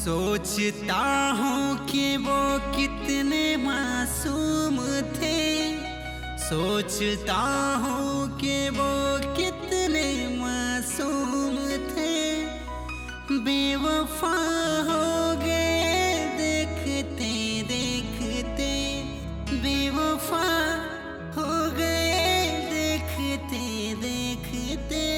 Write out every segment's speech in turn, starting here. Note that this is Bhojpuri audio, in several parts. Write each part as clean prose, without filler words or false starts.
सोचता हूँ कि वो कितने मासूम थे, सोचता हूँ कि वो कितने मासूम थे। बेवफा हो गए देखते देखते, बेवफा हो गए देखते देखते।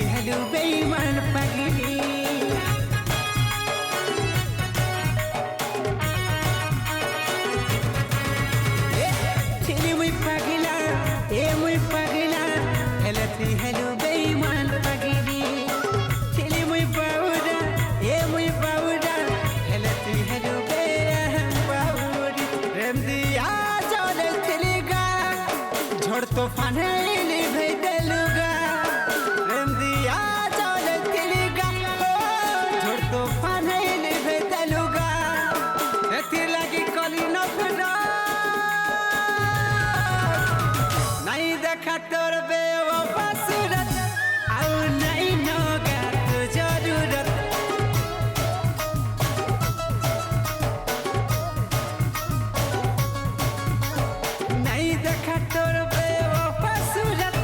हेलो बेईमान पगली, मुई पगला ए मुई पगला हेलती हेलो बेईमान पगली। चली मुई बाउरा ए मुई बाउरा हेलती हेलो बेरहम बाउरी। प्रेम दिया चले चलेगा झड़ तो फाने ले देलुगा। प्रेम दिया चले चलेगा झड़ तो फाने ले देलुगा। एती लगी कली नफरा नहीं देखा तोर बेवफा सूरत, आउ नहीं नोगा तो जरूरत। नहीं देखा तोर बेवफा सूरत,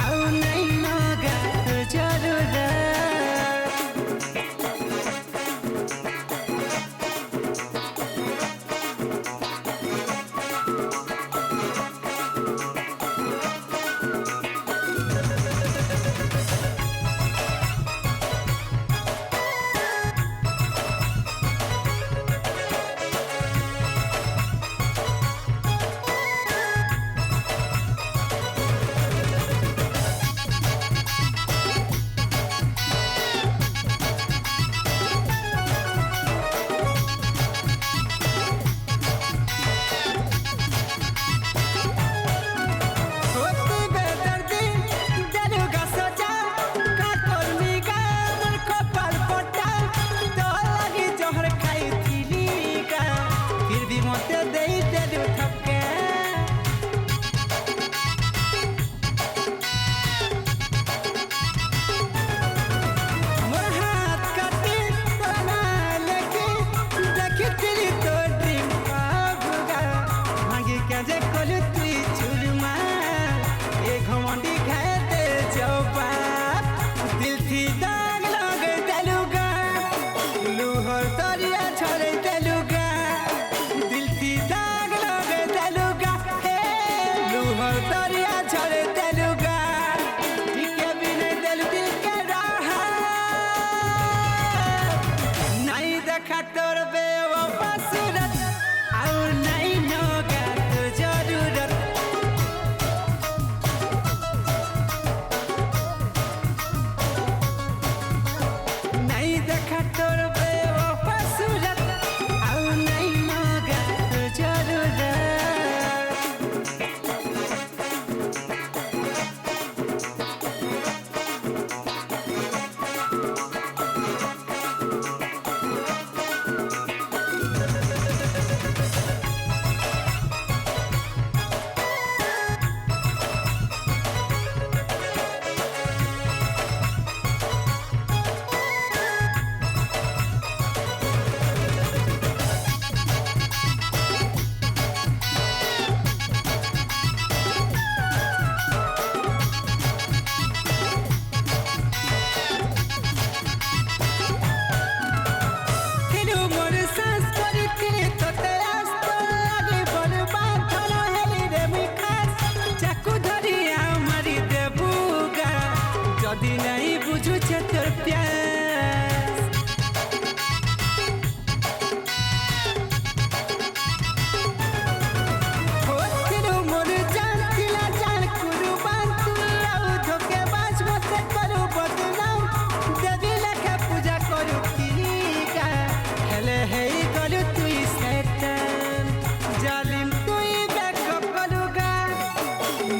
आउ नहीं नोगा तो जरूरत।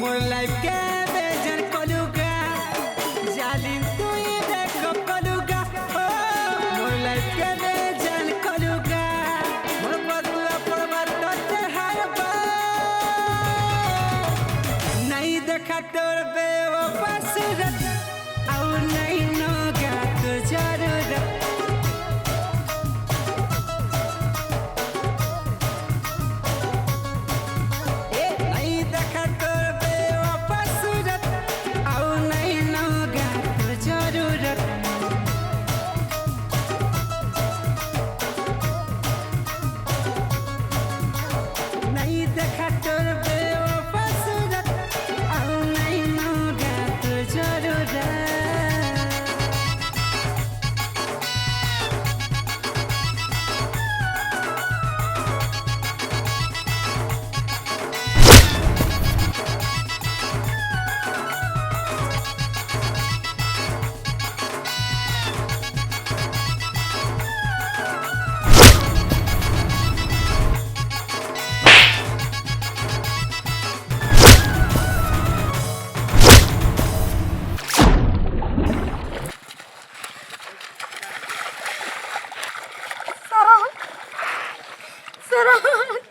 मोर लाइफ के बेजन कलुगा जालिम तू ये देखो कलुगा ओ मोर लाइफ के बेजन कलुगा मोर बदुआ परवर तोते हारबा नहीं देखा तोर बेवफा सूरत और नहीं नोगा तो जरूरत Sarah.